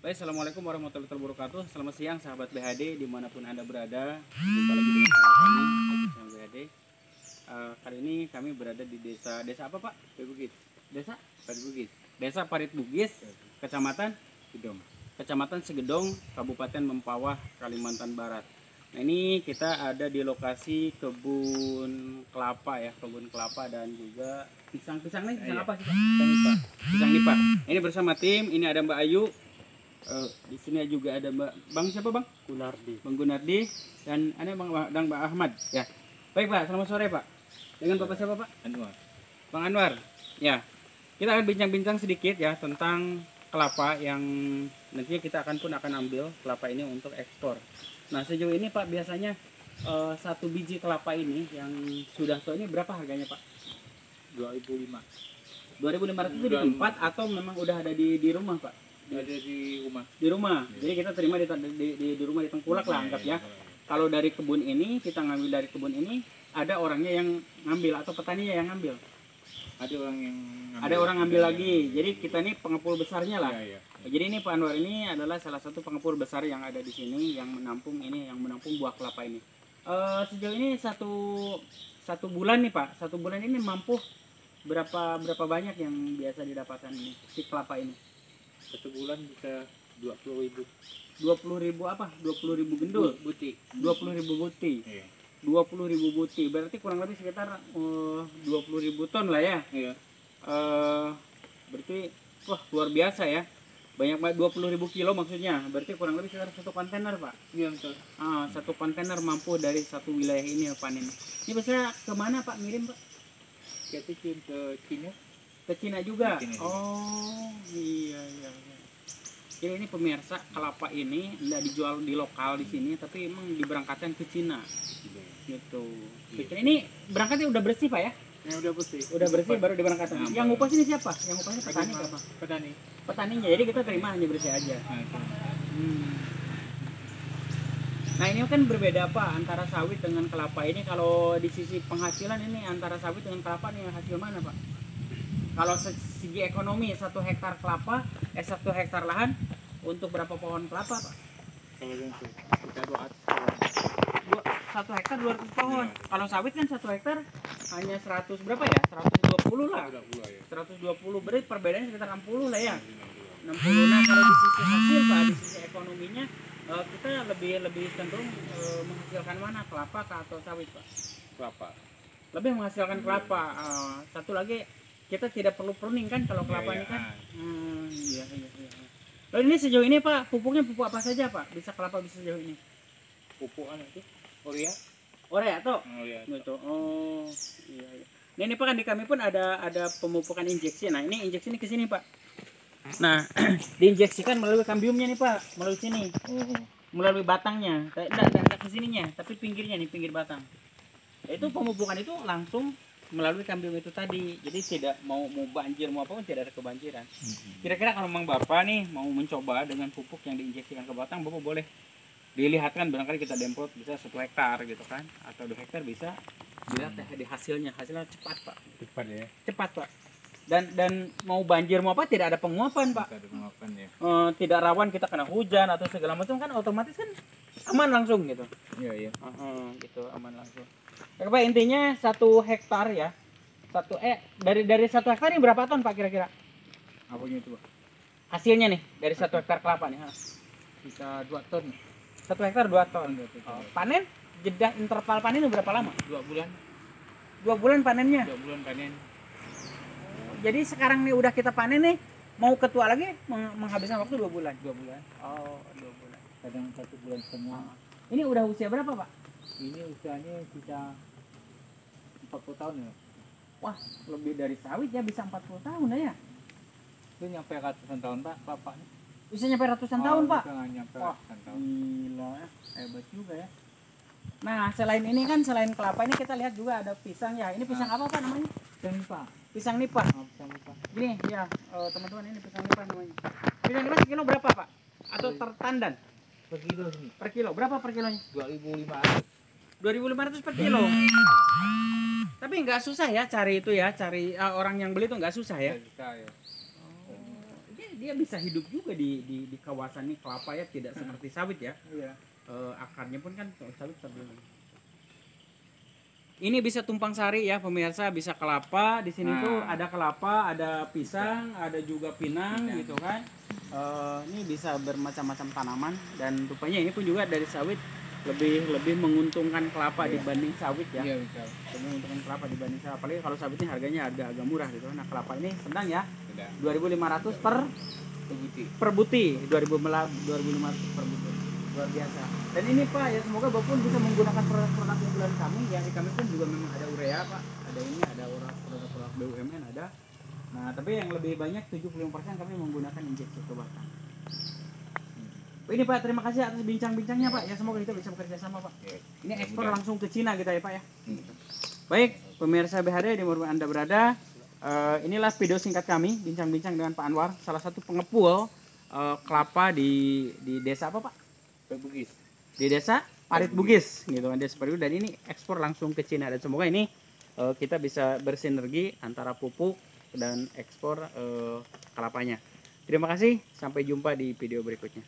Baik, assalamualaikum warahmatullahi wabarakatuh. Selamat siang sahabat BHD dimanapun anda berada. Jumpa lagi dengan channel kami Channel BHD. Kali ini kami berada di desa apa Pak? Bugis. Desa Parit Bugis. Desa Parit Bugis, Kecamatan Segedong. Kecamatan Segedong, Kabupaten Mempawah, Kalimantan Barat. Nah, ini kita ada di lokasi kebun kelapa ya, kebun kelapa dan juga pisang nih, pisang apa sih? Pisang nipa. Pisang nipa. Ini bersama tim, ini ada Mbak Ayu. Di sini juga ada Bang siapa Bang? Gunardi. Bang Gunardi dan ada Bang Ahmad ya. Baik Pak, selamat sore Pak. Dengan Bapak siapa Pak? Anwar. Bang Anwar. Ya. Kita akan bincang-bincang sedikit ya tentang kelapa yang nantinya kita akan ambil kelapa ini untuk ekspor. Nah, sejauh ini Pak biasanya satu biji kelapa ini yang sudah tua ini berapa harganya Pak? 2.500. 2.500 itu di tempat atau memang udah ada di rumah Pak? Ada di rumah. Di rumah. Ya. Jadi kita terima di rumah di Tengkulak lah anggap ya. Kalau dari kebun ini kita ngambil dari kebun ini ada orangnya yang ngambil atau petaninya yang ngambil. Ada orang yang ngambil. Ada orang ngambil lagi. Jadi kita ini pengepul besarnya lah. Ya. Jadi ini Pak Anwar ini adalah salah satu pengepul besar yang ada di sini yang menampung buah kelapa ini. Sejauh ini satu bulan nih Pak. Satu bulan ini mampu berapa banyak yang biasa didapatkan ini si kelapa ini? Satu bulan bisa 20.000. 20.000 apa? 20.000 gendul? Buti. 20.000 buti. Iya. 20.000 buti. Berarti kurang lebih sekitar 20.000 ton lah ya. Iya. Berarti wah luar biasa ya. Banyak banget 20.000 kilo maksudnya. Berarti kurang lebih sekitar satu kontainer Pak. Iya betul. Satu kontainer mampu dari satu wilayah ini panen. Ini biasanya kemana Pak ngirim Pak? Kita kirim ke Cina. Ke Cina juga? Ke Cina. Oh iya. Jadi ini pemirsa kelapa ini tidak dijual di lokal di sini, tapi emang diberangkatkan ke Cina. Gitu. Iya. Ini berangkatnya udah bersih Pak ya? Yang udah bersih. Udah bersih baru diberangkatkan. Nah, yang ngupas ini siapa? Yang ngupas ini petani apa? Petani. Petaninya. Jadi kita terima hanya bersih aja. Nah ini kan berbeda Pak antara sawit dengan kelapa ini. Kalau di sisi penghasilan ini antara sawit dengan kelapa nih hasil mana Pak? Kalau segi ekonomi 1 hektar kelapa, 1 hektar lahan untuk berapa pohon kelapa Pak? Kalau yang itu kita 200 pohon. 1 hektar 200 pohon. Kalau sawit kan 1 hektar hanya 100 berapa ya? 120 lah. 120 berarti perbedaannya sekitar 60 lah ya. 60. Nah kalau di sisi hasil Pak, di sisi ekonominya kita lebih cenderung menghasilkan mana, kelapa atau sawit Pak? Kelapa. Lebih menghasilkan kelapa. Satu lagi kita tidak perlu pruning kan kalau kelapa ini kan. Iya. Lalu ini sejauh ini Pak pupuknya pupuk apa saja Pak? Bisa kelapa bisa sejauh ini? Pupuk itu urea. Urea toh? Urea. Gitu. Oh iya. Nah ini Pak kan di kami pun ada pemupukan injeksi. Nah ini injeksi ini ke sini Pak. Nah diinjeksikan melalui kambiumnya nih Pak, melalui sini. Melalui batangnya. Tidak ke sininya, tapi pinggirnya nih, pinggir batang. Itu pemupukan itu langsung melalui kambium itu tadi. Jadi tidak mau banjir mau apapun tidak ada kebanjiran. Kira-kira kalau memang Bapak nih mau mencoba dengan pupuk yang diinjeksikan ke batang, Bapak boleh dilihatkan barangkali kita demplot bisa 1 hektar gitu kan, atau 2 hektar bisa dilihat di hasilnya cepat Pak. Cepat ya. Cepat Pak. Dan mau banjir mau apa tidak ada penguapan Pak. Tidak ada penguapan ya. Tidak rawan kita kena hujan atau segala macam kan otomatis kan aman langsung gitu. Iya. Gitu aman langsung. Ya, Pak intinya 1 hektar ya. Dari 1 hektar ini berapa ton Pak kira-kira? Apanya itu Pak? Hasilnya nih dari 1 hektar kelapa nih. Bisa 2 ton. 1 hektar 2 ton. Panen jeda interval panen berapa lama? 2 bulan. 2 bulan panennya. 2 bulan panen. Jadi sekarang nih udah kita panen nih, mau ketua lagi menghabiskan waktu 2 bulan. 2 bulan. Oh, 2 bulan. Kadang 1 bulan semua. Ini udah usia berapa Pak? Ini usianya bisa 40 tahun ya. Wah, lebih dari sawit ya, bisa 40 tahun ya. Itu nyampe ratusan tahun Pak, bapaknya. Bisa nyampe ratusan tahun Pak. Nyampe Wah, ratusan tahun. gila, hebat juga ya. Nah, selain ini kan, selain kelapa ini kita lihat juga ada pisang ya. Ini pisang apa Pak namanya? Pisang nipa. Pisang nipa. Pisang nipa. Gini ya, teman-teman ini pisang nipa namanya. Pisang nipa sekilo berapa Pak? Atau tertandan? Per kilo sini. Per kilo, berapa per kilonya? 2.500. 2.500 per kilo. Tapi nggak susah ya cari itu ya, cari orang yang beli itu nggak susah ya. Bisa ya. dia bisa hidup juga di kawasan ini kelapa ya, tidak seperti sawit ya. Iya. Akarnya pun kan kalau sawit terbilang. Ini bisa tumpang sari ya pemirsa, bisa kelapa di sini tuh ada kelapa, ada pisang, ada juga pinang gitu kan. Ini bisa bermacam-macam tanaman dan rupanya ini pun juga dari sawit lebih menguntungkan kelapa dibanding sawit ya. Iya betul. Lebih menguntungkan kelapa dibanding sawit. Apalagi kalau sawit ini harganya agak murah gitu. Nah kelapa ini sedang ya, 2.500 per buti, 2.500 per buti. Luar biasa. Dan ini Pak ya, semoga Bapak pun bisa menggunakan produk unggulan kami ya. Di kami pun juga memang ada urea Pak, ada ini, ada produk-produk BUMN ada. Nah tapi yang lebih banyak 75% kami menggunakan injeksi obatan. Ini Pak, terima kasih atas bincang-bincangnya Pak ya, semoga kita bisa bekerja sama Pak. Ini ekspor langsung ke Cina kita ya Pak ya. Baik pemirsa BHD dimanapun Anda berada, inilah video singkat kami bincang-bincang dengan Pak Anwar, salah satu pengepul kelapa di desa apa Pak? Bugis. Di desa Parit Bugis gitu kan, desa Parit, dan ini ekspor langsung ke Cina dan semoga ini kita bisa bersinergi antara pupuk dan ekspor kelapanya. Terima kasih, sampai jumpa di video berikutnya.